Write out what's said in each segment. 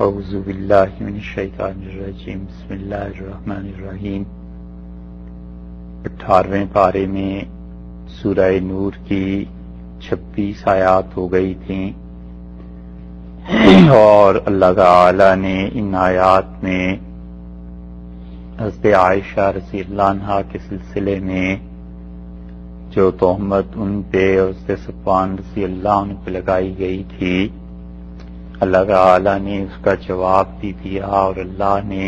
اعوذ باللہ من الشیطان الرجیم بسم اللہ الرحمن الرحیم 18ویں پارے میں سورہ نور کی 26 آیات ہو گئی تھیں اور اللہ تعالی نے ان آیات میں حضرت عائشہ رضی اللہ عنہا کے سلسلے میں جو تہمت ان پہ اور حضرت صفوان رضی اللہ عنہ پہ لگائی گئی تھی، اللہ تعالی نے اس کا جواب بھی دیا اور اللہ نے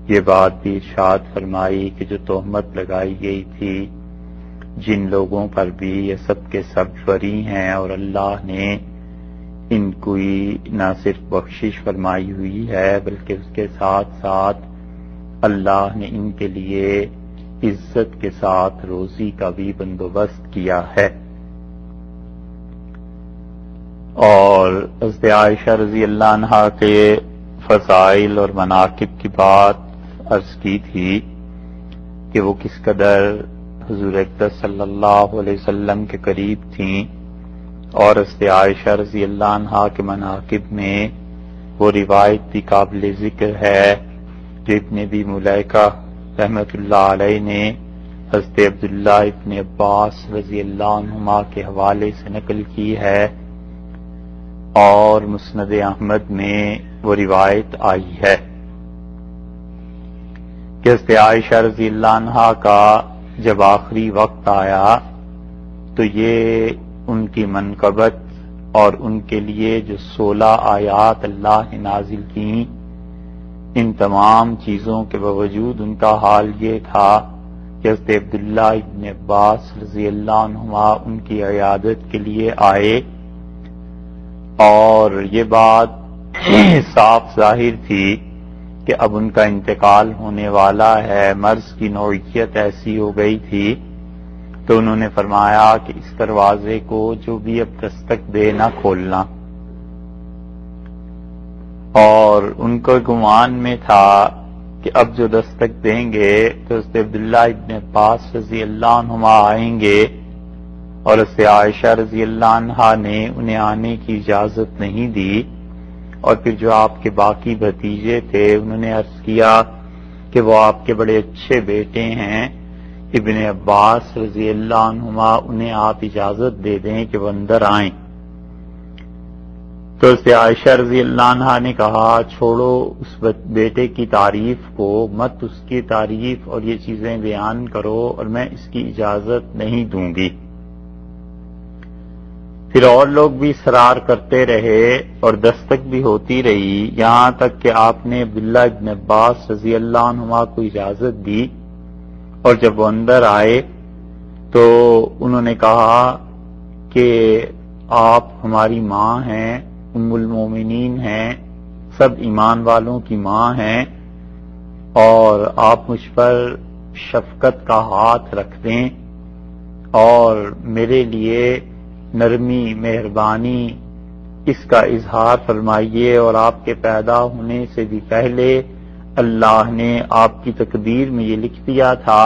یہ بات بھی ارشاد فرمائی کہ جو تہمت لگائی گئی تھی جن لوگوں پر بھی یہ سب کے سب بری ہیں، اور اللہ نے ان کو نہ صرف بخشش فرمائی ہوئی ہے بلکہ اس کے ساتھ ساتھ اللہ نے ان کے لیے عزت کے ساتھ روزی کا بھی بندوبست کیا ہے۔ اور حضرت عائشہ رضی اللہ عنہا کے فضائل اور مناقب کی بات عرض کی تھی کہ وہ کس قدر حضور اقدس صلی اللہ علیہ وسلم کے قریب تھیں، اور حضرت عائشہ رضی اللہ عنہا کے مناقب میں وہ روایت بھی قابل ذکر ہے جو ابن ابی ملیکہ رحمۃ اللہ علیہ نے حضرت عبداللہ ابن عباس رضی اللہ عنہما کے حوالے سے نقل کی ہے، اور مسند احمد میں وہ روایت آئی ہے کہ حضرت عائشہ رضی اللہ عنہا کا جب آخری وقت آیا تو یہ ان کی منقبت اور ان کے لیے جو 16 آیات اللہ نے نازل کی، ان تمام چیزوں کے باوجود ان کا حال یہ تھا کہ حضرت عبداللہ ابن عباس رضی اللہ عنہما ان کی عیادت کے لیے آئے، اور یہ بات صاف ظاہر تھی کہ اب ان کا انتقال ہونے والا ہے، مرض کی نوعیت ایسی ہو گئی تھی، تو انہوں نے فرمایا کہ اس دروازے کو جو بھی اب دستک دے نہ کھولنا، اور ان کو گمان میں تھا کہ اب جو دستک دیں گے تو حضرت عبداللہ ابن عباس رضی اللہ عنہما آئیں گے، اور حضرت عائشہ رضی اللہ عنہا نے انہیں آنے کی اجازت نہیں دی، اور پھر جو آپ کے باقی بھتیجے تھے انہوں نے عرض کیا کہ وہ آپ کے بڑے اچھے بیٹے ہیں ابن عباس رضی اللہ عنہما، انہیں آپ اجازت دے دیں کہ وہ اندر آئیں۔ تو حضرت عائشہ رضی اللہ عنہا نے کہا چھوڑو اس بیٹے کی تعریف کو، مت اس کی تعریف اور یہ چیزیں بیان کرو، اور میں اس کی اجازت نہیں دوں گی۔ پھر اور لوگ بھی اصرار کرتے رہے اور دستک بھی ہوتی رہی، یہاں تک کہ آپ نے عبداللہ ابن عباس رضی اللہ عنہما کو اجازت دی، اور جب وہ اندر آئے تو انہوں نے کہا کہ آپ ہماری ماں ہیں، ام المومنین ہیں، سب ایمان والوں کی ماں ہیں، اور آپ مجھ پر شفقت کا ہاتھ رکھ دیں اور میرے لیے نرمی مہربانی اس کا اظہار فرمائیے، اور آپ کے پیدا ہونے سے بھی پہلے اللہ نے آپ کی تقدیر میں یہ لکھ دیا تھا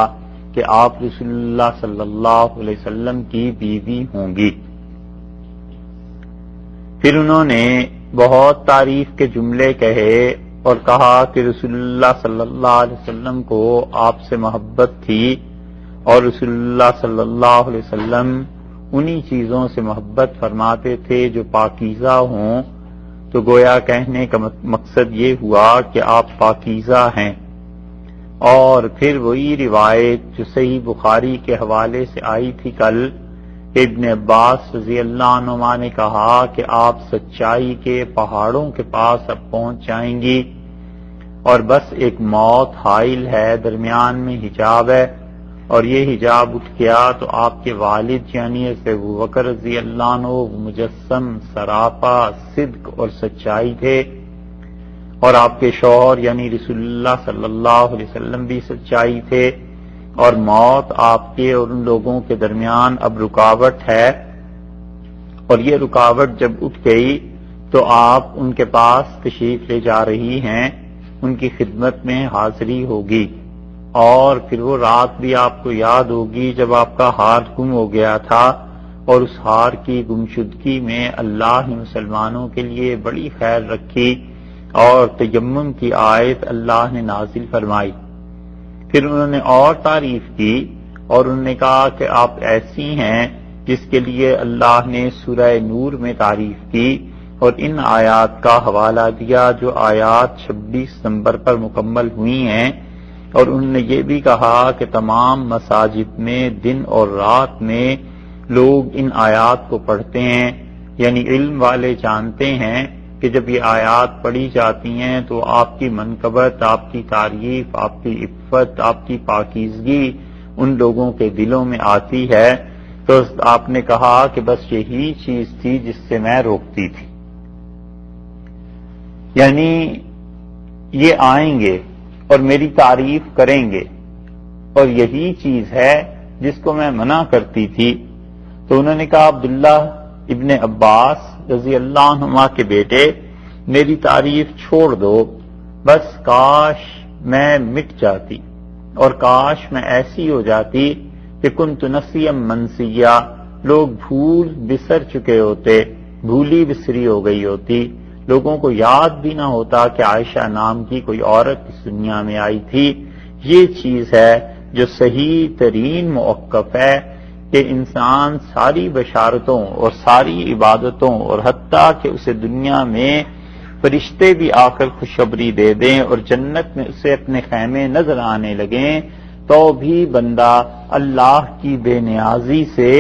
کہ آپ رسول اللہ صلی اللہ علیہ وسلم کی بیوی ہوں گی۔ پھر انہوں نے بہت تعریف کے جملے کہے اور کہا کہ رسول اللہ صلی اللہ علیہ وسلم کو آپ سے محبت تھی، اور رسول اللہ صلی اللہ علیہ وسلم انہی چیزوں سے محبت فرماتے تھے جو پاکیزہ ہوں، تو گویا کہنے کا مقصد یہ ہوا کہ آپ پاکیزہ ہیں۔ اور پھر وہی روایت جو صحیح بخاری کے حوالے سے آئی تھی کل، ابن عباس رضی اللہ عنہما نے کہا کہ آپ سچائی کے پہاڑوں کے پاس اب پہنچ جائیں گی، اور بس ایک موت حائل ہے، درمیان میں حجاب ہے، اور یہ حجاب اٹھ گیا تو آپ کے والد یعنی ابوبکر رضی اللہ عنہ مجسم سراپا صدق اور سچائی تھے، اور آپ کے شوہر یعنی رسول اللہ صلی اللہ علیہ وسلم بھی سچائی تھے، اور موت آپ کے اور ان لوگوں کے درمیان اب رکاوٹ ہے، اور یہ رکاوٹ جب اٹھ گئی تو آپ ان کے پاس تشریف لے جا رہی ہیں، ان کی خدمت میں حاضری ہوگی، اور پھر وہ رات بھی آپ کو یاد ہوگی جب آپ کا ہاتھ گم ہو گیا تھا، اور اس ہار کی گمشدگی میں اللہ نے مسلمانوں کے لیے بڑی خیر رکھی، اور تیمم کی آیت اللہ نے نازل فرمائی۔ پھر انہوں نے اور تعریف کی اور انہوں نے کہا کہ آپ ایسی ہیں جس کے لیے اللہ نے سورہ نور میں تعریف کی اور ان آیات کا حوالہ دیا جو آیات 26 نمبر پر مکمل ہوئی ہیں، اور انہوں نے یہ بھی کہا کہ تمام مساجد میں دن اور رات میں لوگ ان آیات کو پڑھتے ہیں، یعنی علم والے جانتے ہیں کہ جب یہ آیات پڑھی جاتی ہیں تو آپ کی منقبت، آپ کی تعریف، آپ کی عفت، آپ کی پاکیزگی ان لوگوں کے دلوں میں آتی ہے۔ تو آپ نے کہا کہ بس یہی چیز تھی جس سے میں روکتی تھی، یعنی یہ آئیں گے اور میری تعریف کریں گے اور یہی چیز ہے جس کو میں منع کرتی تھی۔ تو انہوں نے کہا عبداللہ ابن عباس رضی اللہ عنہما کے بیٹے، میری تعریف چھوڑ دو، بس کاش میں مٹ جاتی اور کاش میں ایسی ہو جاتی کہ کنت نسیا منسیا، لوگ بھول بسر چکے ہوتے، بھولی بسری ہو گئی ہوتی، لوگوں کو یاد بھی نہ ہوتا کہ عائشہ نام کی کوئی عورت اس دنیا میں آئی تھی۔ یہ چیز ہے جو صحیح ترین موقف ہے کہ انسان ساری بشارتوں اور ساری عبادتوں اور حتیٰ کہ اسے دنیا میں فرشتے بھی آ کر خوشخبری دے دیں اور جنت میں اسے اپنے خیمے نظر آنے لگیں تو بھی بندہ اللہ کی بے نیازی سے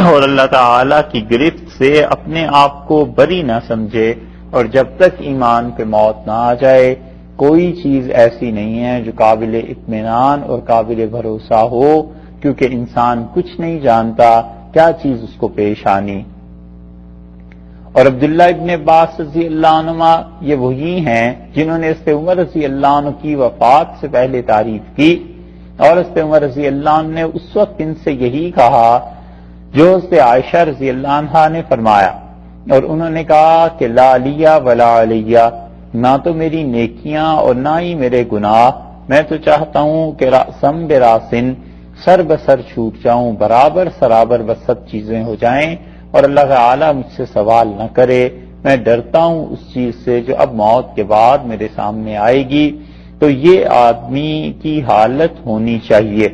اور اللہ تعالی کی گرفت سے اپنے آپ کو بری نہ سمجھے، اور جب تک ایمان پہ موت نہ آ جائے کوئی چیز ایسی نہیں ہے جو قابل اطمینان اور قابل بھروسہ ہو، کیونکہ انسان کچھ نہیں جانتا کیا چیز اس کو پیش آنی۔ اور عبداللہ ابن عباس رضی اللہ عنہما یہ وہی ہیں جنہوں نے حضرت عمر رضی اللہ عنہ کی وفات سے پہلے تعریف کی، اور حضرت عمر رضی اللہ عنہ نے اس وقت ان سے یہی کہا جو حضرت عائشہ رضی اللہ عنہا نے فرمایا، اور انہوں نے کہا کہ لا علیہ ولا علیہ، نہ تو میری نیکیاں اور نہ ہی میرے گناہ، میں تو چاہتا ہوں کہ راسم براسن، سر بسر چھوٹ جاؤں، برابر سرابر بس سب چیزیں ہو جائیں اور اللہ تعالی مجھ سے سوال نہ کرے۔ میں ڈرتا ہوں اس چیز سے جو اب موت کے بعد میرے سامنے آئے گی۔ تو یہ آدمی کی حالت ہونی چاہیے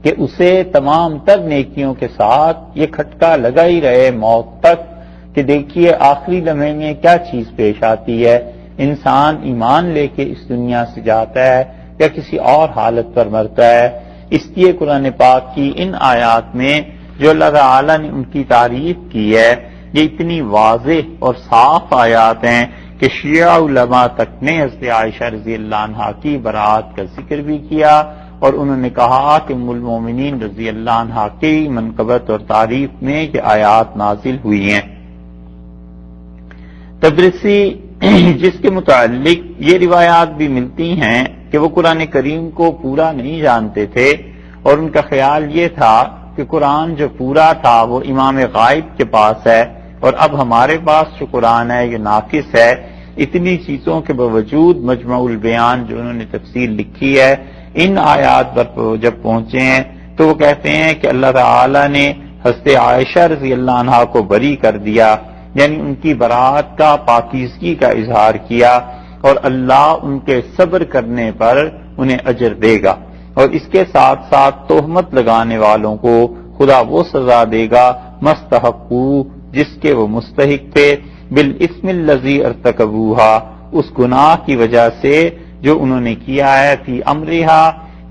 کہ اسے تمام تر نیکیوں کے ساتھ یہ کھٹکا لگا ہی رہے موت تک کہ دیکھیے آخری لمحے میں کیا چیز پیش آتی ہے، انسان ایمان لے کے اس دنیا سے جاتا ہے یا کسی اور حالت پر مرتا ہے۔ اس لیے قرآن پاک کی ان آیات میں جو اللہ تعالیٰ نے ان کی تعریف کی ہے یہ اتنی واضح اور صاف آیات ہیں کہ شیعہ علماء تک نے حضرت عائشہ رضی اللہ عنہا کی برات کا ذکر بھی کیا، اور انہوں نے کہا کہ ام المومنین رضی اللہ عنہا کی منقبت اور تعریف میں یہ آیات نازل ہوئی ہیں۔ تبرسی جس کے متعلق یہ روایات بھی ملتی ہیں کہ وہ قرآن کریم کو پورا نہیں جانتے تھے اور ان کا خیال یہ تھا کہ قرآن جو پورا تھا وہ امام غائب کے پاس ہے اور اب ہمارے پاس جو قرآن ہے یہ ناقص ہے۔ اتنی چیزوں کے باوجود مجمع البیان جو انہوں نے تفسیر لکھی ہے ان آیات پر جب پہنچے ہیں تو وہ کہتے ہیں کہ اللہ تعالی نے حضرت عائشہ رضی اللہ عنہا کو بری کر دیا، یعنی ان کی برات کا پاکیزگی کا اظہار کیا، اور اللہ ان کے صبر کرنے پر انہیں اجر دے گا، اور اس کے ساتھ ساتھ تہمت لگانے والوں کو خدا وہ سزا دے گا مستحقو جس کے وہ مستحق تھے، بالاسم الذی ارتکبوہا اس گناہ کی وجہ سے جو انہوں نے کیا ہے، فی امرہا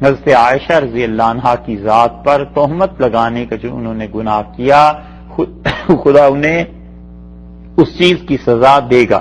حضرت عائشہ رضی اللہ عنہا کی ذات پر تہمت لگانے کا جو انہوں نے گناہ کیا، خدا انہیں اس چیز کی سزا دے گا۔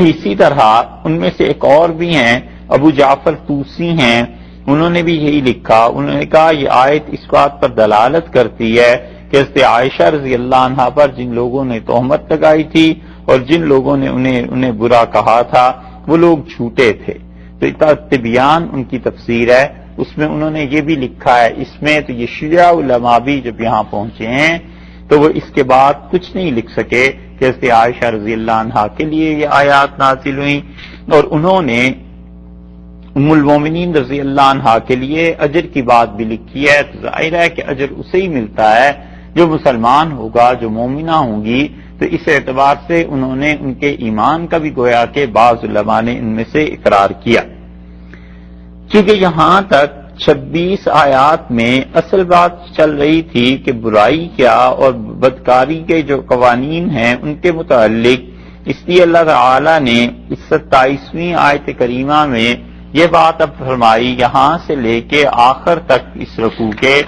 اسی طرح ان میں سے ایک اور بھی ہیں، ابو جعفر طوسی ہیں، انہوں نے بھی یہی لکھا، انہوں نے کہا یہ آیت اس بات پر دلالت کرتی ہے کہ حضرت عائشہ رضی اللہ عنہا پر جن لوگوں نے تہمت لگائی تھی اور جن لوگوں نے انہیں برا کہا تھا وہ لوگ جھوٹے تھے۔ تو طبیان ان کی تفسیر ہے، اس میں انہوں نے یہ بھی لکھا ہے، اس میں تو یہ شیعہ علماء بھی جب یہاں پہنچے ہیں تو وہ اس کے بعد کچھ نہیں لکھ سکے کہ حضرت عائشہ رضی اللہ عنہا کے لیے یہ آیات نازل ہوئیں، اور انہوں نے ام المومنین رضی اللہ عنہا کے لیے اجر کی بات بھی لکھی ہے۔ تو ظاہر ہے کہ اجر اسے ہی ملتا ہے جو مسلمان ہوگا، جو مومنہ ہوں گی، تو تو اس اعتبار سے انہوں نے ان کے ایمان کا بھی گویا کہ بعض علماء نے ان میں سے اقرار کیا. کیونکہ یہاں تک 26 آیات میں اصل بات چل رہی تھی کہ برائی کیا اور بدکاری کے جو قوانین ہیں ان کے متعلق، اس لیے اللہ تعالی نے اس 27ویں آیت کریمہ میں یہ بات اب فرمائی. یہاں سے لے کے آخر تک اس رکوع کے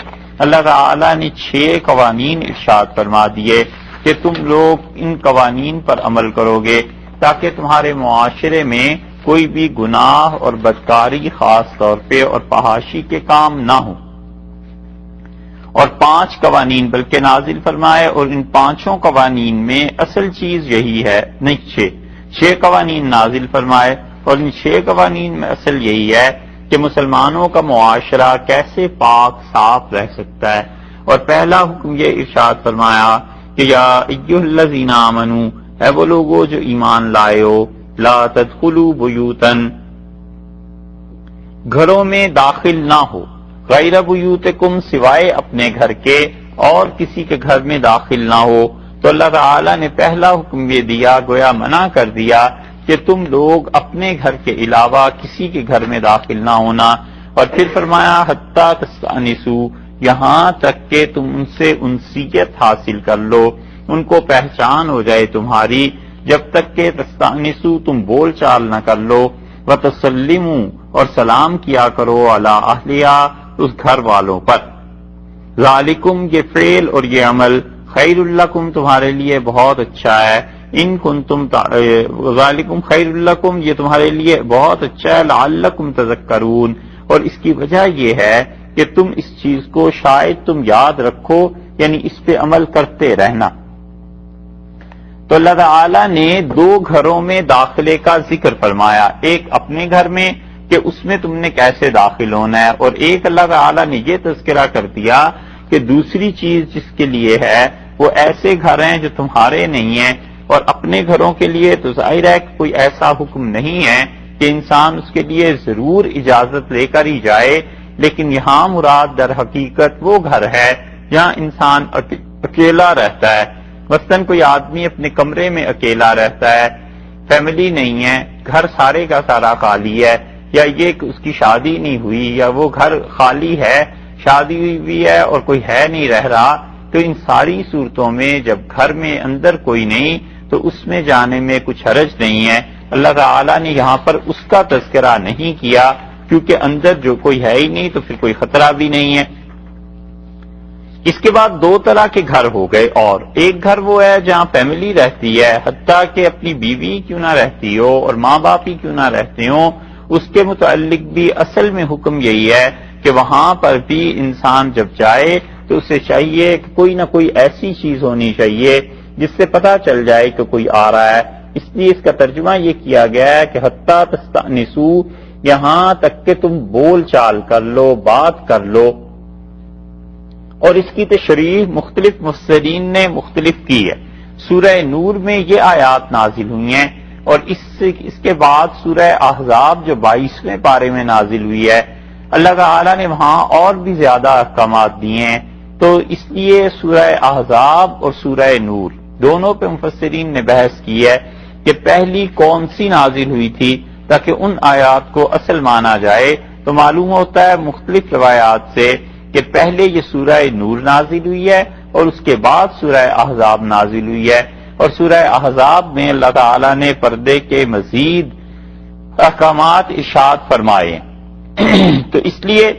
اللہ تعالی نے 6 قوانین ارشاد فرما دیے کہ تم لوگ ان قوانین پر عمل کرو گے تاکہ تمہارے معاشرے میں کوئی بھی گناہ اور بدکاری خاص طور پہ اور فحاشی کے کام نہ ہو. اور 5 قوانین بلکہ نازل فرمائے، اور ان 5 قوانین میں اصل چیز یہی ہے، نہیں 6 قوانین نازل فرمائے، اور ان 6 قوانین میں اصل یہی ہے کہ مسلمانوں کا معاشرہ کیسے پاک صاف رہ سکتا ہے. اور پہلا حکم یہ ارشاد فرمایا کہ یا ایھا الذین آمنوا، اے وہ لوگوں جو ایمان لائے ہو، لا تدخلوا بیوتا، گھروں میں داخل نہ ہو، غیر بیوتکم، سوائے اپنے گھر کے اور کسی کے گھر میں داخل نہ ہو. تو اللہ تعالی نے پہلا حکم یہ دیا، گویا منع کر دیا کہ تم لوگ اپنے گھر کے علاوہ کسی کے گھر میں داخل نہ ہونا. اور پھر فرمایا حتی تستأنسوا، یہاں تک کہ تم ان سے انسیت حاصل کر لو، ان کو پہچان ہو جائے تمہاری، جب تک کہ تستأنسوا، تم بول چال نہ کر لو، وتسلموا، اور سلام کیا کرو، علی اہلیہا، اس گھر والوں پر. ذالکم، یہ فعل اور یہ عمل، خیر لکم، تمہارے لیے بہت اچھا ہے، ان کنتم ذالکم خیر لکم، یہ تمہارے لیے بہت اچھا ہے، لعلکم تذکرون، اور اس کی وجہ یہ ہے کہ تم اس چیز کو شاید تم یاد رکھو، یعنی اس پہ عمل کرتے رہنا. تو اللہ تعالی نے 2 گھروں میں داخلے کا ذکر فرمایا، ایک اپنے گھر میں کہ اس میں تم نے کیسے داخل ہونا ہے، اور ایک اللہ تعالی نے یہ تذکرہ کر دیا کہ دوسری چیز جس کے لیے ہے وہ ایسے گھر ہیں جو تمہارے نہیں ہیں. اور اپنے گھروں کے لیے تو ظاہر ہے کہ کوئی ایسا حکم نہیں ہے کہ انسان اس کے لیے ضرور اجازت لے کر ہی جائے، لیکن یہاں مراد در حقیقت وہ گھر ہے جہاں انسان اکیلا رہتا ہے. مثلاً کوئی آدمی اپنے کمرے میں اکیلا رہتا ہے، فیملی نہیں ہے، گھر سارے کا سارا خالی ہے، یا یہ کہ اس کی شادی نہیں ہوئی، یا وہ گھر خالی ہے، شادی ہوئی بھی ہے اور کوئی ہے نہیں رہ رہا. تو ان ساری صورتوں میں جب گھر میں اندر کوئی نہیں تو اس میں جانے میں کچھ حرج نہیں ہے. اللہ تعالی نے یہاں پر اس کا تذکرہ نہیں کیا کیونکہ اندر جو کوئی ہے ہی نہیں تو پھر کوئی خطرہ بھی نہیں ہے. اس کے بعد 2 طرح کے گھر ہو گئے، اور ایک گھر وہ ہے جہاں فیملی رہتی ہے، حتیٰ کہ اپنی بیوی کیوں نہ رہتی ہو اور ماں باپ ہی کیوں نہ رہتے ہوں، اس کے متعلق بھی اصل میں حکم یہی ہے کہ وہاں پر بھی انسان جب جائے تو اسے چاہیے کہ کوئی نہ کوئی ایسی چیز ہونی چاہیے جس سے پتہ چل جائے کہ کوئی آ رہا ہے. اس لیے اس کا ترجمہ یہ کیا گیا ہے کہ حتی تستأنسوا، یہاں تک کہ تم بول چال کر لو، بات کر لو. اور اس کی تشریح مختلف مفسرین نے مختلف کی ہے. سورہ نور میں یہ آیات نازل ہوئی ہیں، اور اس کے بعد سورہ احزاب جو 22ویں پارے میں نازل ہوئی ہے، اللہ تعالی نے وہاں اور بھی زیادہ احکامات دیے ہیں. تو اس لیے سورہ احزاب اور سورہ نور دونوں پہ مفسرین نے بحث کی ہے کہ پہلی کون سی نازل ہوئی تھی تاکہ ان آیات کو اصل مانا جائے. تو معلوم ہوتا ہے مختلف روایات سے کہ پہلے یہ سورہ نور نازل ہوئی ہے اور اس کے بعد سورہ احزاب نازل ہوئی ہے. اور سورہ احزاب میں اللہ تعالی نے پردے کے مزید احکامات ارشاد فرمائے. تو اس لیے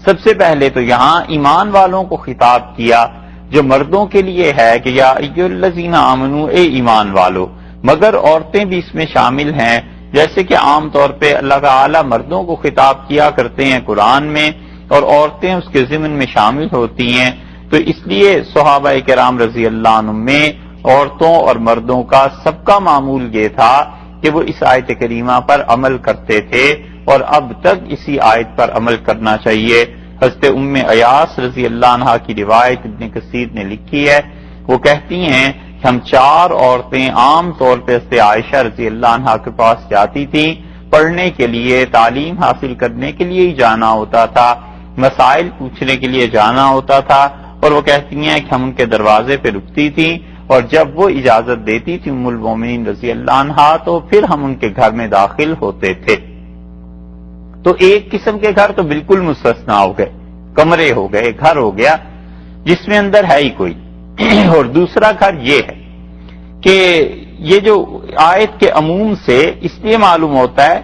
سب سے پہلے تو یہاں ایمان والوں کو خطاب کیا جو مردوں کے لیے ہے کہ یا ایھا الذین آمنوا، اے ایمان والو، مگر عورتیں بھی اس میں شامل ہیں. جیسے کہ عام طور پہ اللہ تعالی مردوں کو خطاب کیا کرتے ہیں قرآن میں اور عورتیں اس کے ضمن میں شامل ہوتی ہیں. تو اس لیے صحابہ کرام رضی اللہ عنہم میں عورتوں اور مردوں کا سب کا معمول یہ تھا کہ وہ اس آیت کریمہ پر عمل کرتے تھے، اور اب تک اسی آیت پر عمل کرنا چاہیے. حضرت ام ایاس رضی اللہ عنہ کی روایت ابن کثیر نے لکھی ہے، وہ کہتی ہیں کہ ہم 4 عورتیں عام طور پہ حضرت عائشہ رضی اللہ عنہ کے پاس جاتی تھیں، پڑھنے کے لیے، تعلیم حاصل کرنے کے لیے ہی جانا ہوتا تھا، مسائل پوچھنے کے لیے جانا ہوتا تھا. اور وہ کہتی ہیں کہ ہم ان کے دروازے پہ رکتی تھیں اور جب وہ اجازت دیتی تھی ام المومنین رضی اللہ عنہا تو پھر ہم ان کے گھر میں داخل ہوتے تھے۔ تو ایک قسم کے گھر تو بالکل مستثنا ہو گئے، کمرے ہو گئے، گھر ہو گیا جس میں اندر ہے ہی کوئی، اور دوسرا گھر یہ ہے کہ یہ جو آیت کے عموم سے اس لیے معلوم ہوتا ہے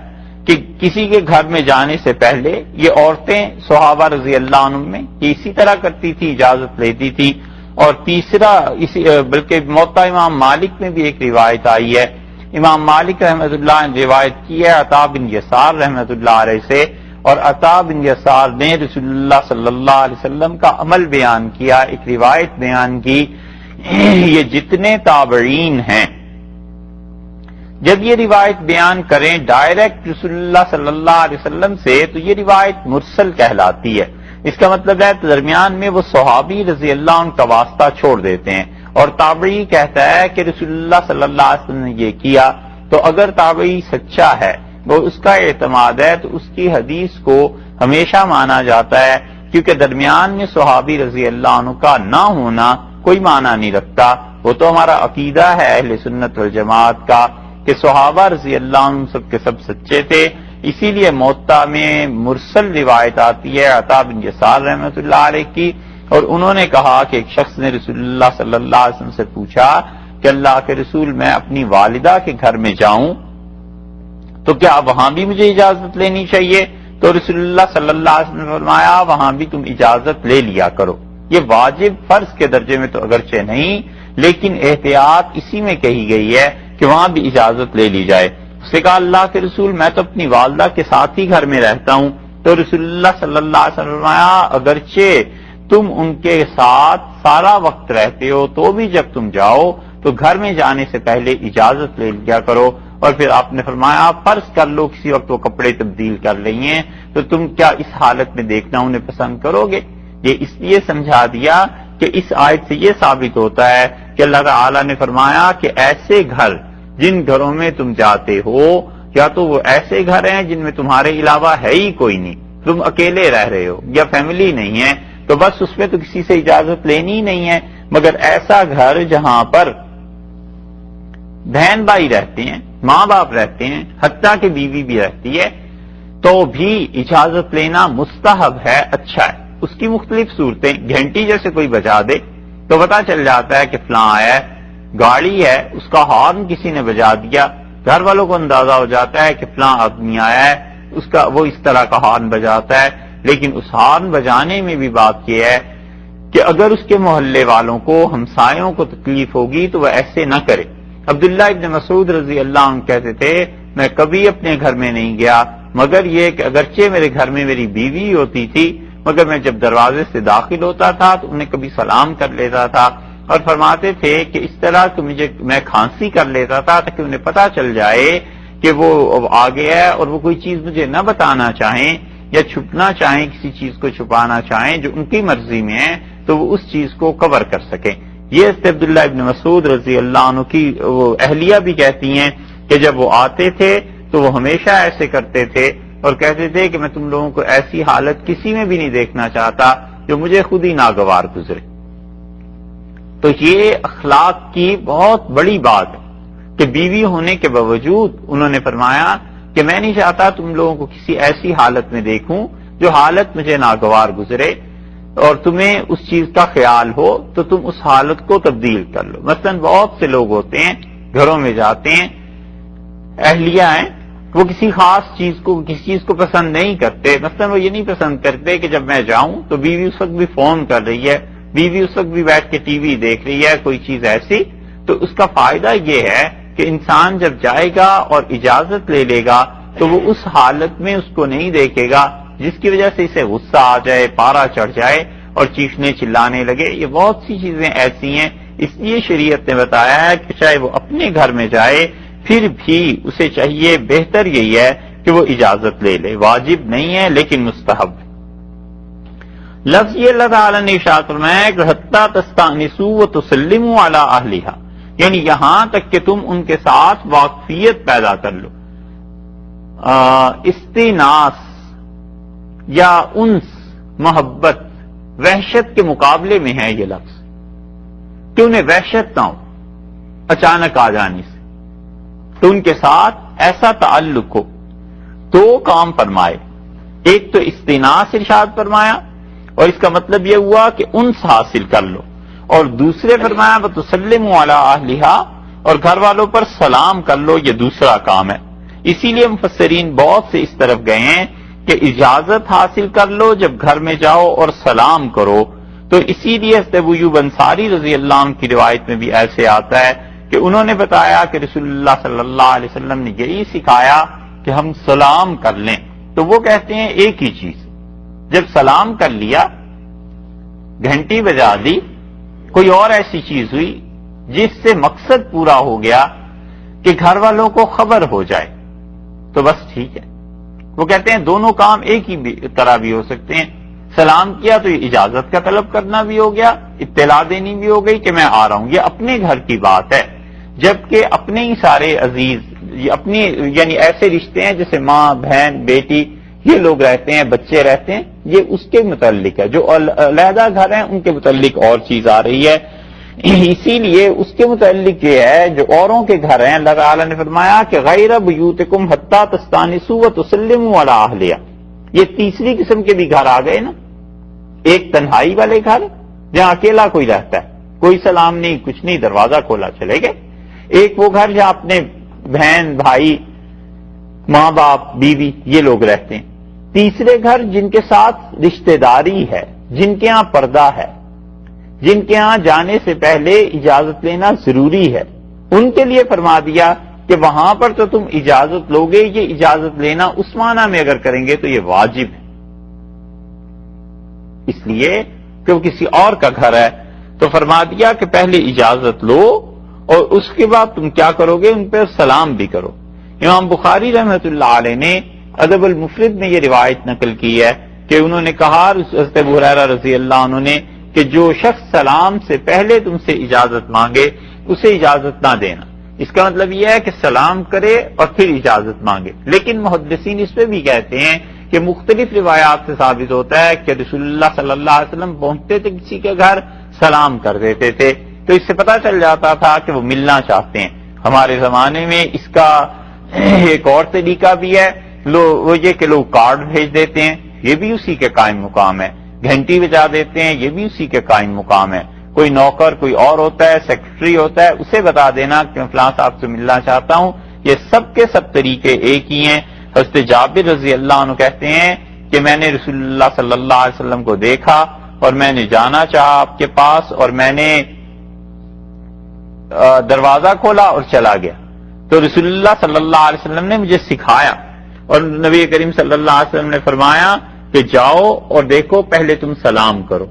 کہ کسی کے گھر میں جانے سے پہلے یہ عورتیں صحابہ رضی اللہ عنہم میں یہ اسی طرح کرتی تھی، اجازت لیتی تھی۔ اور تیسرا بلکہ موطا امام مالک میں بھی ایک روایت آئی ہے، امام مالک رحمۃ اللہ نے روایت کی ہے عطا بن یسار رحمۃ اللہ علیہ سے، اور عطا بن یسار نے رسول اللہ صلی اللہ علیہ وسلم کا عمل بیان کیا، ایک روایت بیان کی۔ یہ جتنے تابعین ہیں جب یہ روایت بیان کریں ڈائریکٹ رسول اللہ صلی اللہ علیہ وسلم سے تو یہ روایت مرسل کہلاتی ہے۔ اس کا مطلب ہے درمیان میں وہ صحابی رضی اللہ عنہ کا واسطہ چھوڑ دیتے ہیں، اور تابعی کہتا ہے کہ رسول اللہ صلی اللہ علیہ وسلم نے یہ کیا، تو اگر تابعی سچا ہے وہ اس کا اعتماد ہے تو اس کی حدیث کو ہمیشہ مانا جاتا ہے، کیونکہ درمیان میں صحابی رضی اللہ عنہ کا نہ ہونا کوئی معنی نہیں رکھتا۔ وہ تو ہمارا عقیدہ ہے اہل سنت والجماعت کا کہ صحابہ رضی اللہ عنہ سب کے سب سچے تھے، اسی لیے موطا میں مرسل روایت آتی ہے عطا بن یسار رحمۃ اللہ علیہ کی، اور انہوں نے کہا کہ ایک شخص نے رسول اللہ صلی اللہ علیہ وسلم سے پوچھا کہ اللہ کے رسول میں اپنی والدہ کے گھر میں جاؤں تو کیا وہاں بھی مجھے اجازت لینی چاہیے؟ تو رسول اللہ صلی اللہ علیہ وسلم نے فرمایا وہاں بھی تم اجازت لے لیا کرو۔ یہ واجب فرض کے درجے میں تو اگرچہ نہیں، لیکن احتیاط اسی میں کہی گئی ہے کہ وہاں بھی اجازت لے لی جائے۔ اس نے کہا اللہ کے رسول میں تو اپنی والدہ کے ساتھ ہی گھر میں رہتا ہوں، تو رسول اللہ صلی اللہ علیہ وسلم نے فرمایا اگرچہ تم ان کے ساتھ سارا وقت رہتے ہو تو بھی جب تم جاؤ تو گھر میں جانے سے پہلے اجازت لے لیا کرو۔ اور پھر آپ نے فرمایا فرض کر لو کسی وقت وہ کپڑے تبدیل کر رہی ہیں تو تم کیا اس حالت میں دیکھنا انہیں پسند کرو گے؟ یہ اس لیے سمجھا دیا کہ اس آیت سے یہ ثابت ہوتا ہے کہ اللہ تعالی نے فرمایا کہ ایسے گھر جن گھروں میں تم جاتے ہو یا تو وہ ایسے گھر ہیں جن میں تمہارے علاوہ ہے ہی کوئی نہیں، تم اکیلے رہ رہے ہو یا فیملی نہیں ہے، تو بس اس میں تو کسی سے اجازت لینی ہی نہیں ہے، مگر ایسا گھر جہاں پر بہن بھائی رہتے ہیں، ماں باپ رہتے ہیں، حتیٰ کہ بیوی بھی رہتی ہے، تو بھی اجازت لینا مستحب ہے، اچھا ہے۔ اس کی مختلف صورتیں، گھنٹی جیسے کوئی بجا دے تو پتا چل جاتا ہے کہ فلاں آیا ہے، گاڑی ہے اس کا ہارن کسی نے بجا دیا، گھر والوں کو اندازہ ہو جاتا ہے کہ فلاں آدمی آیا ہے، وہ اس طرح کا ہارن بجاتا ہے۔ لیکن اس ہارن بجانے میں بھی بات یہ ہے کہ اگر اس کے محلے والوں کو، ہمسایوں کو تکلیف ہوگی تو وہ ایسے نہ کرے۔ عبداللہ ابن مسعود رضی اللہ عنہ کہتے تھے میں کبھی اپنے گھر میں نہیں گیا مگر یہ کہ اگرچہ میرے گھر میں میری بیوی ہوتی تھی مگر میں جب دروازے سے داخل ہوتا تھا تو انہیں کبھی سلام کر لیتا تھا، اور فرماتے تھے کہ اس طرح کہ میں کھانسی کر لیتا تھا تاکہ انہیں پتا چل جائے کہ وہ آ گیا ہے، اور وہ کوئی چیز مجھے نہ بتانا چاہیں یا چھپنا چاہیں، کسی چیز کو چھپانا چاہیں جو ان کی مرضی میں ہے تو وہ اس چیز کو کور کر سکیں۔ یہ عبداللہ ابن مسعود رضی اللہ عنہ کی وہ اہلیہ بھی کہتی ہیں کہ جب وہ آتے تھے تو وہ ہمیشہ ایسے کرتے تھے اور کہتے تھے کہ میں تم لوگوں کو ایسی حالت کسی میں بھی نہیں دیکھنا چاہتا جو مجھے خود ہی ناگوار گزرے۔ تو یہ اخلاق کی بہت بڑی بات ہے کہ بیوی ہونے کے باوجود انہوں نے فرمایا کہ میں نہیں چاہتا تم لوگوں کو کسی ایسی حالت میں دیکھوں جو حالت مجھے ناگوار گزرے، اور تمہیں اس چیز کا خیال ہو تو تم اس حالت کو تبدیل کر لو۔ مثلا بہت سے لوگ ہوتے ہیں گھروں میں جاتے ہیں، اہلیہ ہیں، وہ کسی خاص چیز کو پسند نہیں کرتے، مثلا وہ یہ نہیں پسند کرتے کہ جب میں جاؤں تو بیوی اس وقت بھی فون کر رہی ہے، بیوی اس وقت بھی بیٹھ کے ٹی وی دیکھ رہی ہے، کوئی چیز ایسی۔ تو اس کا فائدہ یہ ہے کہ انسان جب جائے گا اور اجازت لے لے گا تو وہ اس حالت میں اس کو نہیں دیکھے گا جس کی وجہ سے اسے غصہ آ جائے، پارا چڑھ جائے اور چیخنے چلانے لگے۔ یہ بہت سی چیزیں ایسی ہیں، اس لیے شریعت نے بتایا ہے کہ چاہے وہ اپنے گھر میں جائے پھر بھی اسے چاہیے، بہتر یہی ہے کہ وہ اجازت لے لے، واجب نہیں ہے لیکن مستحب۔ لفظ یہ اللہ تعالیٰ نے ارشاد فرمایا کہ حتی تستأنسوا وتسلموا علی اہلھا، یعنی یہاں تک کہ تم ان کے ساتھ واقفیت پیدا کر لو۔ استیناس یا انس، محبت، وحشت کے مقابلے میں ہے یہ لفظ کہ انہیں وحشت نہ ہو۔ اچانک آ جانے سے، تو ان کے ساتھ ایسا تعلق ہو، دو کام فرمائے، ایک تو استئناس ارشاد فرمایا اور اس کا مطلب یہ ہوا کہ انس حاصل کر لو، اور دوسرے فرمایا وَتُسَلِّمُوا عَلَىٰ أَهْلِهَا، اور گھر والوں پر سلام کر لو، یہ دوسرا کام ہے۔ اسی لیے مفسرین بہت سے اس طرف گئے ہیں کہ اجازت حاصل کر لو جب گھر میں جاؤ اور سلام کرو، تو اسی لیے حضرت ابو ایوب انصاری رضی اللہ عنہ کی روایت میں بھی ایسے آتا ہے کہ انہوں نے بتایا کہ رسول اللہ صلی اللہ علیہ وسلم نے یہی سکھایا کہ ہم سلام کر لیں، تو وہ کہتے ہیں ایک ہی چیز، جب سلام کر لیا، گھنٹی بجا دی، کوئی اور ایسی چیز ہوئی جس سے مقصد پورا ہو گیا کہ گھر والوں کو خبر ہو جائے، تو بس ٹھیک ہے۔ وہ کہتے ہیں دونوں کام ایک ہی طرح بھی ہو سکتے ہیں، سلام کیا تو یہ اجازت کا طلب کرنا بھی ہو گیا، اطلاع دینی بھی ہو گئی کہ میں آ رہا ہوں، یہ اپنے گھر کی بات ہے، جبکہ اپنے ہی سارے عزیز، اپنی یعنی ایسے رشتے ہیں جیسے ماں، بہن، بیٹی، یہ لوگ رہتے ہیں، بچے رہتے ہیں، یہ اس کے متعلق ہے۔ جو علیحدہ گھر ہیں ان کے متعلق اور چیز آ رہی ہے، اسی لیے اس کے متعلق یہ ہے جو اوروں کے گھر ہیں، اللہ تعالیٰ نے فرمایا کہ غیر بیوتکم حتی تستانسوا وتسلموا علی اہلہا، یہ تیسری قسم کے بھی گھر آ گئے نا، ایک تنہائی والے گھر جہاں اکیلا کوئی رہتا ہے، کوئی سلام نہیں، کچھ نہیں، دروازہ کھولا چلے گئے، ایک وہ گھر جہاں اپنے بہن، بھائی، ماں باپ، بیوی، یہ لوگ رہتے ہیں، تیسرے گھر جن کے ساتھ رشتہ داری ہے، جن کے ہاں پردہ ہے، جن کے ہاں جانے سے پہلے اجازت لینا ضروری ہے، ان کے لیے فرما دیا کہ وہاں پر تو تم اجازت لوگے، یہ اجازت لینا اس معنی میں اگر کریں گے تو یہ واجب ہے، اس لیے کہ وہ کسی اور کا گھر ہے، تو فرما دیا کہ پہلے اجازت لو اور اس کے بعد تم کیا کرو گے، ان پہ سلام بھی کرو۔ امام بخاری رحمۃ اللہ علیہ نے ادب المفرد میں یہ روایت نقل کی ہے کہ انہوں نے کہا حضرت ابو ہریرہ رضی اللہ عنہ نے کہ جو شخص سلام سے پہلے تم سے اجازت مانگے اسے اجازت نہ دینا، اس کا مطلب یہ ہے کہ سلام کرے اور پھر اجازت مانگے، لیکن محدثین اس پہ بھی کہتے ہیں کہ مختلف روایات سے ثابت ہوتا ہے کہ رسول اللہ صلی اللہ علیہ وسلم پہنچتے تھے کسی کے گھر، سلام کر دیتے تھے، تو اس سے پتہ چل جاتا تھا کہ وہ ملنا چاہتے ہیں۔ ہمارے زمانے میں اس کا ایک اور طریقہ بھی ہے، وہ یہ کہ لوگ کارڈ بھیج دیتے ہیں، یہ بھی اسی کے قائم مقام ہے، گھنٹی بجا دیتے ہیں، یہ بھی اسی کے قائم مقام ہے، کوئی نوکر کوئی اور ہوتا ہے، سیکرٹری ہوتا ہے، اسے بتا دینا کہ میں فلاں صاحب سے ملنا چاہتا ہوں، یہ سب کے سب طریقے ایک ہی ہیں۔ حضرت جابر رضی اللہ عنہ کہتے ہیں کہ میں نے رسول اللہ صلی اللہ علیہ وسلم کو دیکھا اور میں نے جانا چاہا آپ کے پاس، اور میں نے دروازہ کھولا اور چلا گیا، تو رسول اللہ صلی اللہ علیہ وسلم نے مجھے سکھایا، اور نبی کریم صلی اللہ علیہ وسلم نے فرمایا کہ جاؤ اور دیکھو پہلے تم سلام کرو،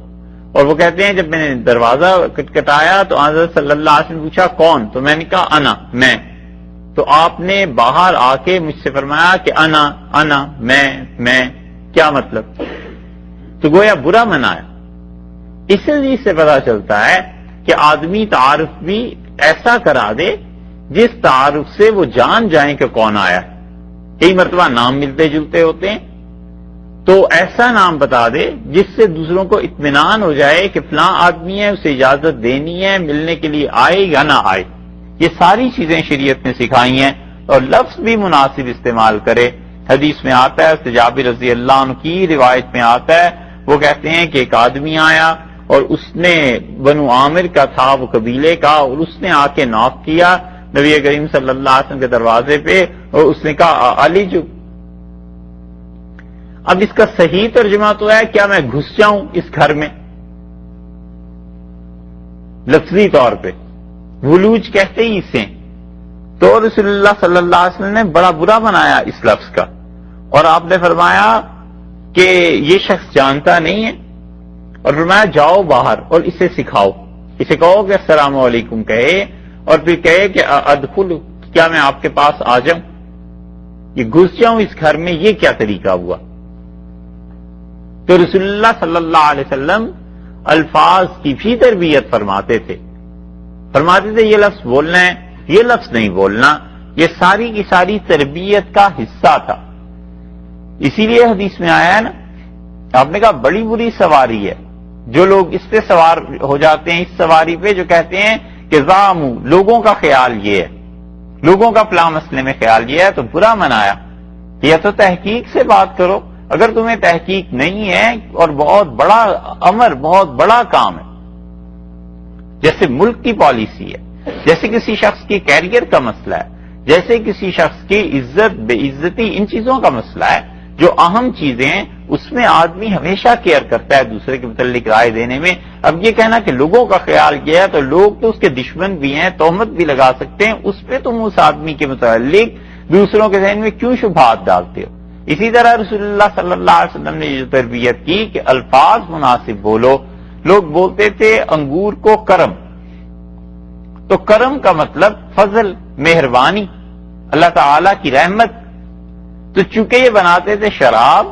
اور وہ کہتے ہیں جب میں نے دروازہ کٹکھٹایا تو حضرت صلی اللہ علیہ وسلم نے پوچھا کون، تو میں نے کہا انا، میں، تو آپ نے باہر آ کے مجھ سے فرمایا کہ انا میں، کیا مطلب، تو گویا برا منایا۔ اس چیز سے پتا چلتا ہے کہ آدمی تعارف بھی ایسا کرا دے جس تعارف سے وہ جان جائیں کہ کون آیا ہے، کئی مرتبہ نام ملتے جلتے ہوتے ہیں، تو ایسا نام بتا دے جس سے دوسروں کو اطمینان ہو جائے کہ فلاں آدمی ہے، اسے اجازت دینی ہے، ملنے کے لیے آئے یا نہ آئے، یہ ساری چیزیں شریعت نے سکھائی ہیں، اور لفظ بھی مناسب استعمال کرے۔ حدیث میں آتا ہے، جابر رضی اللہ عنہ کی روایت میں آتا ہے، وہ کہتے ہیں کہ ایک آدمی آیا اور اس نے بنو عامر کا تھا، وہ قبیلے کا، اور اس نے آ کے ناک کیا نبی کریم صلی اللہ علیہ وسلم کے دروازے پہ، اور اس نے کہا علی جو، اب اس کا صحیح ترجمہ تو ہے کیا میں گھس جاؤں اس گھر میں، لفظی طور پہ ولوج کہتے ہی اسے، تو رسول اللہ صلی اللہ علیہ وسلم نے بڑا برا بنایا اس لفظ کا، اور آپ نے فرمایا کہ یہ شخص جانتا نہیں ہے، اور فرمایا جاؤ باہر اور اسے سکھاؤ، اسے کہو کہ السلام علیکم کہے، اور پھر کہے کہ ادخل، کیا میں آپ کے پاس آ جاؤں، یہ گھس جاؤں اس گھر میں، یہ کیا طریقہ ہوا؟ تو رسول اللہ صلی اللہ علیہ وسلم الفاظ کی بھی تربیت فرماتے تھے یہ لفظ بولنا ہے، یہ لفظ نہیں بولنا، یہ ساری کی ساری تربیت کا حصہ تھا۔ اسی لیے حدیث میں آیا ہے نا، آپ نے کہا بڑی بری سواری ہے جو لوگ اس پہ سوار ہو جاتے ہیں، اس سواری پہ، جو کہتے ہیں کہ زعموا لوگوں کا خیال یہ ہے، لوگوں کا فلاں مسئلے میں خیال یہ ہے، تو برا منایا کہ یا تو تحقیق سے بات کرو، اگر تمہیں تحقیق نہیں ہے اور بہت بڑا امر، بہت بڑا کام ہے، جیسے ملک کی پالیسی ہے، جیسے کسی شخص کی کیریئر کا مسئلہ ہے، جیسے کسی شخص کی عزت بے عزتی، ان چیزوں کا مسئلہ ہے جو اہم چیزیں ہیں، اس میں آدمی ہمیشہ کیئر کرتا ہے دوسرے کے متعلق رائے دینے میں۔ اب یہ کہنا کہ لوگوں کا خیال کیا ہے، تو لوگ تو اس کے دشمن بھی ہیں، تہمت بھی لگا سکتے ہیں، اس پہ تم اس آدمی کے متعلق دوسروں کے ذہن میں کیوں شبہات ڈالتے ہو؟ اسی طرح رسول اللہ صلی اللہ علیہ وسلم نے جو تربیت کی کہ الفاظ مناسب بولو۔ لوگ بولتے تھے انگور کو کرم، تو کرم کا مطلب فضل، مہربانی، اللہ تعالی کی رحمت، تو چونکہ یہ بناتے تھے شراب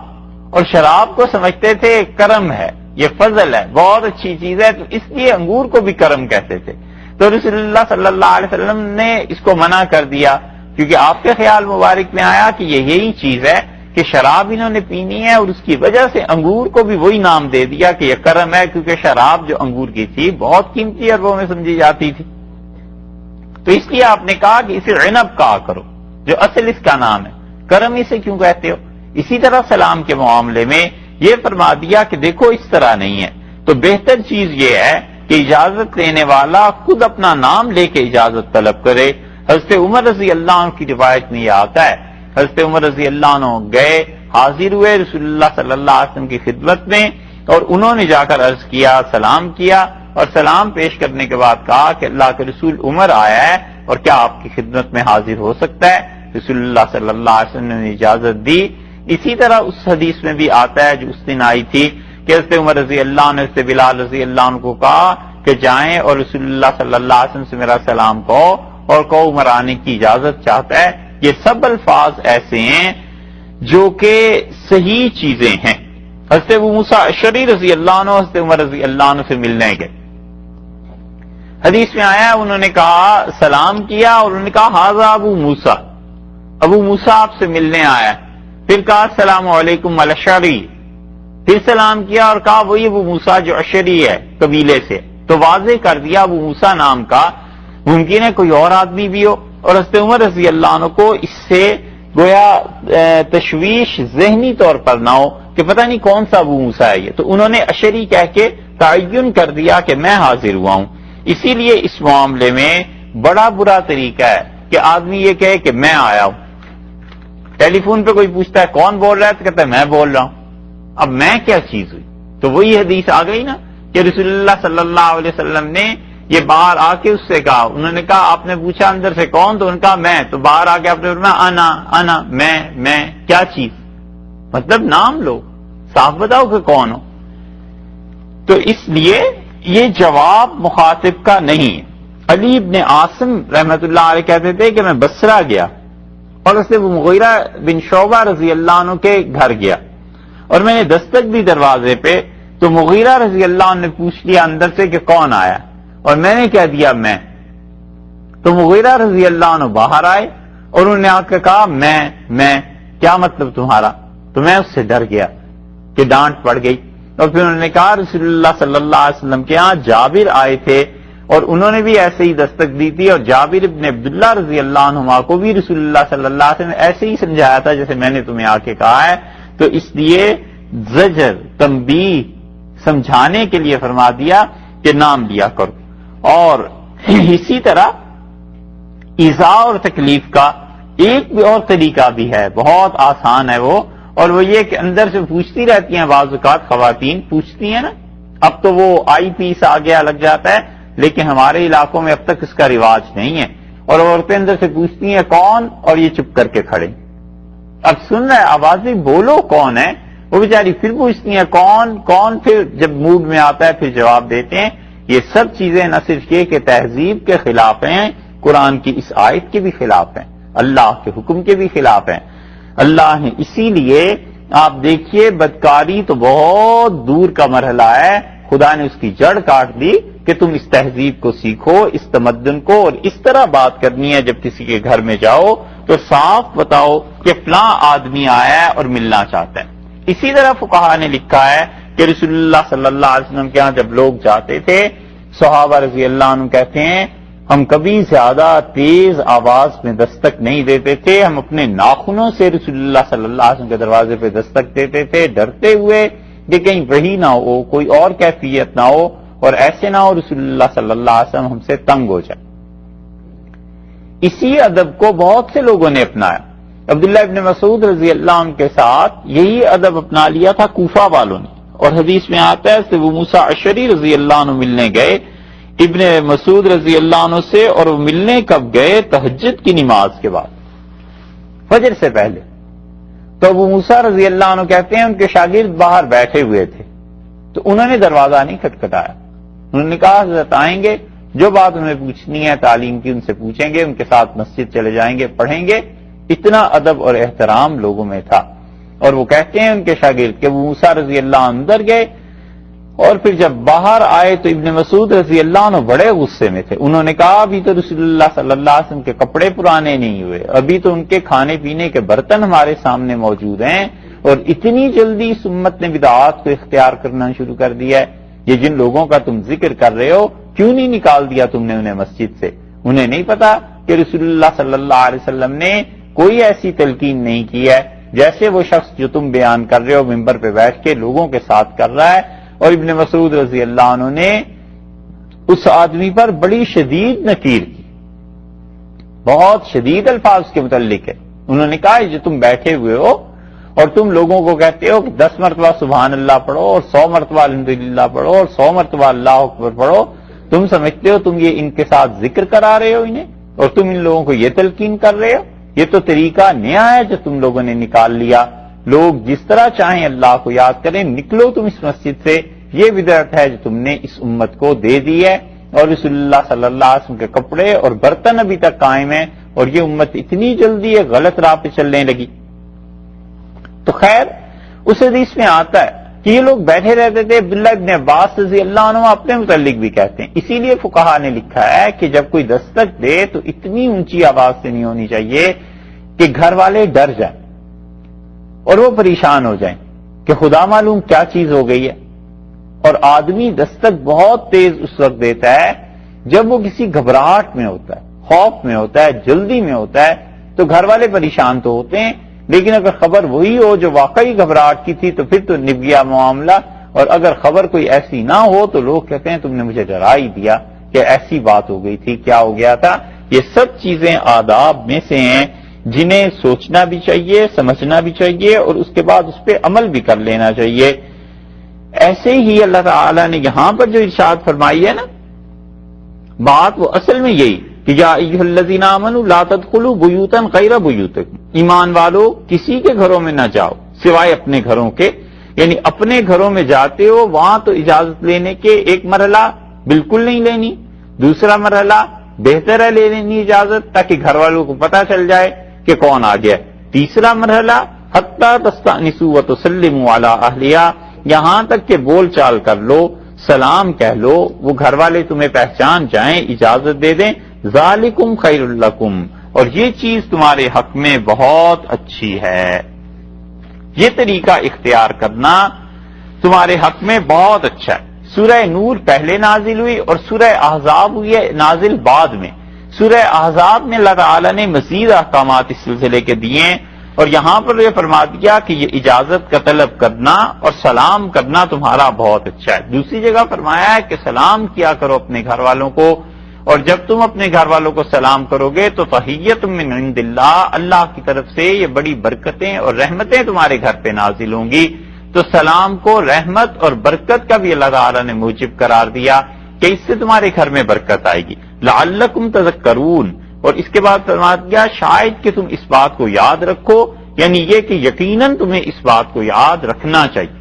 اور شراب کو سمجھتے تھے کرم ہے، یہ فضل ہے، بہت اچھی چیز ہے، تو اس لیے انگور کو بھی کرم کہتے تھے۔ تو رسول اللہ صلی اللہ علیہ وسلم نے اس کو منع کر دیا، کیونکہ آپ کے خیال مبارک میں آیا کہ یہ یہی چیز ہے کہ شراب انہوں نے پینی ہے، اور اس کی وجہ سے انگور کو بھی وہی نام دے دیا کہ یہ کرم ہے، کیونکہ شراب جو انگور کی تھی بہت قیمتی عربوں میں سمجھی جاتی تھی، تو اس لیے آپ نے کہا کہ اسے عنب کہا کرو، جو اصل اس کا نام ہے، کرم اسے کیوں کہتے ہو؟ اسی طرح سلام کے معاملے میں یہ فرما دیا کہ دیکھو اس طرح نہیں ہے، تو بہتر چیز یہ ہے کہ اجازت لینے والا خود اپنا نام لے کے اجازت طلب کرے۔ حضرت عمر رضی اللہ عنہ کی روایت میں یہ آتا ہے، حضرت عمر رضی اللہ عنہ گئے، حاضر ہوئے رسول اللہ صلی اللہ علیہ وسلم کی خدمت میں، اور انہوں نے جا کر عرض کیا، سلام کیا، اور سلام پیش کرنے کے بعد کہا کہ اللہ کے رسول عمر آیا ہے اور کیا آپ کی خدمت میں حاضر ہو سکتا ہے؟ رسول اللہ صلی اللہ علیہ وسلم نے اجازت دی۔ اسی طرح اس حدیث میں بھی آتا ہے جو اس دن آئی تھی کہ حضرت عمر رضی اللہ عنہ سے بلال رضی اللہ عنہ کو کہا کہ جائیں اور رسول اللہ صلی اللہ علیہ وسلم سے میرا سلام کہو، اور کہو عمر آنے کی اجازت چاہتا ہے۔ یہ سب الفاظ ایسے ہیں جو کہ صحیح چیزیں ہیں۔ حضرت ابو موسیٰ اشعری رضی اللہ عنہ حضرت عمر رضی اللہ عنہ سے ملنے گئے، حدیث میں آیا انہوں نے کہا، سلام کیا اور انہوں نے کہا ھذا ابو موسیٰ، ابو موسیٰ آپ سے ملنے آیا، پھر کہا السلام علیکم الاشعری، پھر سلام کیا اور کہا وہی ابو موسیٰ جو اشعری ہے قبیلے سے، تو واضح کر دیا ابو موسیٰ نام کا ممکن ہے کوئی اور آدمی بھی ہو، اور حضرت عمر رضی اللہ عنہ کو اس سے گویا تشویش ذہنی طور پر نہ ہو کہ پتہ نہیں کون سا ابو موسیٰ ہے یہ، تو انہوں نے اشعری کہہ کے تعین کر دیا کہ میں حاضر ہوا ہوں۔ اسی لیے اس معاملے میں بڑا برا طریقہ ہے کہ آدمی یہ کہے کہ میں آیا ہوں، ٹیلی فون پہ کوئی پوچھتا ہے کون بول رہا ہے تو کہتا ہے میں بول رہا ہوں، اب میں کیا چیز ہوئی؟ تو وہی حدیث آ گئی نا کہ رسول اللہ صلی اللہ علیہ وسلم نے یہ باہر آ کے اس سے کہا، انہوں نے کہا آپ نے پوچھا اندر سے کون، تو ان کا میں، تو باہر آ کے آپ نے فرمایا انا میں کیا چیز، مطلب نام لو، صاف بتاؤ کہ کون ہو۔ تو اس لیے یہ جواب مخاطب کا نہیں ہے۔ علی ابن عاصم رحمت اللہ علیہ کہتے تھے کہ میں بصرہ گیا اور اس سے مغیرہ بن شعبہ رضی اللہ عنہ کے گھر گیا، اور میں نے دستک دی دروازے پہ، تو مغیرہ رضی اللہ عنہ نے پوچھ لیا اندر سے کہ کون آیا، اور میں نے کہہ دیا میں، تو مغیرہ رضی اللہ عنہ باہر آئے اور انہوں نے آ کے کہا میں کیا مطلب تمہارا، تو میں اس سے ڈر گیا کہ ڈانٹ پڑ گئی، اور پھر انہوں نے کہا رسول اللہ صلی اللہ علیہ وسلم کے ہاں جابر آئے تھے اور انہوں نے بھی ایسے ہی دستک دی تھی، اور جابر ابن عبداللہ رضی اللہ عنہما کو بھی رسول اللہ صلی اللہ علیہ وسلم نے ایسے ہی سمجھایا تھا جیسے میں نے تمہیں آ کے کہا ہے، تو اس لیے زجر، تنبیہ، سمجھانے کے لیے فرما دیا کہ نام لیا کرو۔ اور اسی طرح ایذاء اور تکلیف کا ایک بھی اور طریقہ بھی ہے، بہت آسان ہے وہ، اور وہ یہ کہ اندر سے پوچھتی رہتی ہیں، بعض اوقات خواتین پوچھتی ہیں نا، اب تو وہ آئی پیس آ گیا لگ جاتا ہے، لیکن ہمارے علاقوں میں اب تک اس کا رواج نہیں ہے، اور عورتیں اندر سے پوچھتی ہیں کون، اور یہ چپ کر کے کھڑے، اب سن رہے آوازیں بولو کون ہے، وہ بیچاری پھر پوچھتی ہیں کون، پھر جب موڈ میں آتا ہے پھر جواب دیتے ہیں۔ یہ سب چیزیں نہ صرف یہ کہ تہذیب کے خلاف ہیں، قرآن کی اس آیت کے بھی خلاف ہیں، اللہ کے حکم کے بھی خلاف ہیں۔ اللہ نے اسی لیے آپ دیکھیے بدکاری تو بہت دور کا مرحلہ ہے، خدا نے اس کی جڑ کاٹ دی کہ تم اس تہذیب کو سیکھو، اس تمدن کو، اور اس طرح بات کرنی ہے جب کسی کے گھر میں جاؤ تو صاف بتاؤ کہ فلاں آدمی آیا ہے اور ملنا چاہتا ہے۔ اسی طرح فقہاء نے لکھا ہے کہ رسول اللہ صلی اللہ علیہ وسلم کے ہاں جب لوگ جاتے تھے، صحابہ رضی اللہ عنہ کہتے ہیں ہم کبھی زیادہ تیز آواز میں دستک نہیں دیتے تھے، ہم اپنے ناخنوں سے رسول اللہ صلی اللہ علیہ وسلم کے دروازے پہ دستک دیتے تھے، ڈرتے ہوئے کہ کہیں وہی نہ ہو، کوئی اور کیفیت نہ ہو، اور ایسے نہ ہو رسول اللہ صلی اللہ علیہ وسلم ہم سے تنگ ہو جائے۔ اسی ادب کو بہت سے لوگوں نے اپنایا۔ عبداللہ ابن مسعود رضی اللہ عنہ کے ساتھ یہی ادب اپنا لیا تھا کوفہ والوں نے، اور حدیث میں آتا ہے کہ ابو موسیٰ اشعری رضی اللہ عنہ ملنے گئے ابن مسعود رضی اللہ عنہ سے، اور وہ ملنے کب گئے؟ تہجد کی نماز کے بعد، فجر سے پہلے۔ تو ابو موسیٰ رضی اللہ عنہ کہتے ہیں ان کے شاگرد باہر بیٹھے ہوئے تھے، تو انہوں نے دروازہ نہیں کھٹکھٹایا، انہوں نے کہا حضرت آئیں گے، جو بات انہیں پوچھنی ہے تعلیم کی ان سے پوچھیں گے، ان کے ساتھ مسجد چلے جائیں گے، پڑھیں گے۔ اتنا ادب اور احترام لوگوں میں تھا۔ اور وہ کہتے ہیں ان کے شاگرد کہ ابو موسیٰ رضی اللہ عنہ اندر گئے، اور پھر جب باہر آئے تو ابن مسعود رضی اللہ عنہ بڑے غصے میں تھے۔ انہوں نے کہا ابھی تو رسول اللہ صلی اللہ علیہ وسلم کے کپڑے پرانے نہیں ہوئے، ابھی تو ان کے کھانے پینے کے برتن ہمارے سامنے موجود ہیں، اور اتنی جلدی اس امت نے بدعات کو اختیار کرنا شروع کر دیا ہے۔ یہ جن لوگوں کا تم ذکر کر رہے ہو کیوں نہیں نکال دیا تم نے انہیں مسجد سے؟ انہیں نہیں پتا کہ رسول اللہ صلی اللہ علیہ وسلم نے کوئی ایسی تلقین نہیں کی ہے جیسے وہ شخص جو تم بیان کر رہے ہو ممبر پہ بیٹھ کے لوگوں کے ساتھ کر رہا ہے۔ اور ابن مسعود رضی اللہ عنہ نے اس آدمی پر بڑی شدید نکیر کی، بہت شدید الفاظ کے متعلق ہے۔ انہوں نے کہا جو تم بیٹھے ہوئے ہو اور تم لوگوں کو کہتے ہو کہ 10 مرتبہ سبحان اللہ پڑھو اور 100 مرتبہ الحمدللہ پڑھو اور 100 مرتبہ اللہ اکبر پڑھو، تم سمجھتے ہو تم یہ ان کے ساتھ ذکر کرا رہے ہو انہیں، اور تم ان لوگوں کو یہ تلقین کر رہے ہو؟ یہ تو طریقہ نیا ہے جو تم لوگوں نے نکال لیا۔ لوگ جس طرح چاہیں اللہ کو یاد کریں، نکلو تم اس مسجد سے، یہ بدعت ہے جو تم نے اس امت کو دے دی ہے۔ اور رسول اللہ صلی اللہ علیہ وسلم کے کپڑے اور برتن ابھی تک قائم ہیں، اور یہ امت اتنی جلدی ایک غلط راہ پہ چلنے لگی۔ تو خیر اس حدیث میں آتا ہے کہ یہ لوگ بیٹھے رہتے تھے۔ عبداللہ ابن عباس رضی اللہ عنہ اپنے متعلق بھی کہتے ہیں، اسی لیے فقہا نے لکھا ہے کہ جب کوئی دستک دے تو اتنی اونچی آواز سے نہیں ہونی چاہیے کہ گھر والے ڈر جائیں اور وہ پریشان ہو جائیں کہ خدا معلوم کیا چیز ہو گئی ہے۔ اور آدمی دستک بہت تیز اس وقت دیتا ہے جب وہ کسی گھبراہٹ میں ہوتا ہے، خوف میں ہوتا ہے، جلدی میں ہوتا ہے، تو گھر والے پریشان تو ہوتے ہیں، لیکن اگر خبر وہی ہو جو واقعی گھبراہٹ کی تھی تو پھر تو نب گیا معاملہ۔ اور اگر خبر کوئی ایسی نہ ہو تو لوگ کہتے ہیں تم نے مجھے ڈرا ہی دیا کہ ایسی بات ہو گئی تھی، کیا ہو گیا تھا۔ یہ سب چیزیں آداب میں سے ہیں جنہیں سوچنا بھی چاہیے، سمجھنا بھی چاہیے، اور اس کے بعد اس پہ عمل بھی کر لینا چاہیے۔ ایسے ہی اللہ تعالی نے یہاں پر جو ارشاد فرمائی ہے نا، بات وہ اصل میں یہی کہ یا ایھا الذین آمنوا لا تدخلوا بیوتا غیر بیوتکم، ایمان والو کسی کے گھروں میں نہ جاؤ سوائے اپنے گھروں کے، یعنی اپنے گھروں میں جاتے ہو وہاں تو اجازت لینے کے ایک مرحلہ بالکل نہیں لینی، دوسرا مرحلہ بہتر ہے لے لینی اجازت تاکہ گھر والوں کو پتہ چل جائے کہ کون آ گیا، تیسرا مرحلہ حتی تستأنسوا وتسلموا علی اہلہا، یہاں تک کہ بول چال کر لو، سلام کہہ لو، وہ گھر والے تمہیں پہچان جائیں، اجازت دے دیں، ذالکم خیر لکم، اور یہ چیز تمہارے حق میں بہت اچھی ہے، یہ طریقہ اختیار کرنا تمہارے حق میں بہت اچھا ہے۔ سورہ نور پہلے نازل ہوئی اور سورہ احزاب ہوئی ہے نازل بعد میں۔ سورہ احزاب میں اللہ تعالی نے مزید احکامات اس سلسلے کے دیے ہیں، اور یہاں پر یہ فرما دیا کہ یہ اجازت کا طلب کرنا اور سلام کرنا تمہارا بہت اچھا ہے۔ دوسری جگہ فرمایا ہے کہ سلام کیا کرو اپنے گھر والوں کو، اور جب تم اپنے گھر والوں کو سلام کرو گے تو تحیۃ من عند اللہ، اللہ کی طرف سے یہ بڑی برکتیں اور رحمتیں تمہارے گھر پہ نازل ہوں گی۔ تو سلام کو رحمت اور برکت کا بھی اللہ تعالیٰ نے موجب قرار دیا کہ اس سے تمہارے گھر میں برکت آئے گی، لعلکم تذکرون، اور اس کے بعد فرما دیا شاید کہ تم اس بات کو یاد رکھو، یعنی یہ کہ یقیناً تمہیں اس بات کو یاد رکھنا چاہیے۔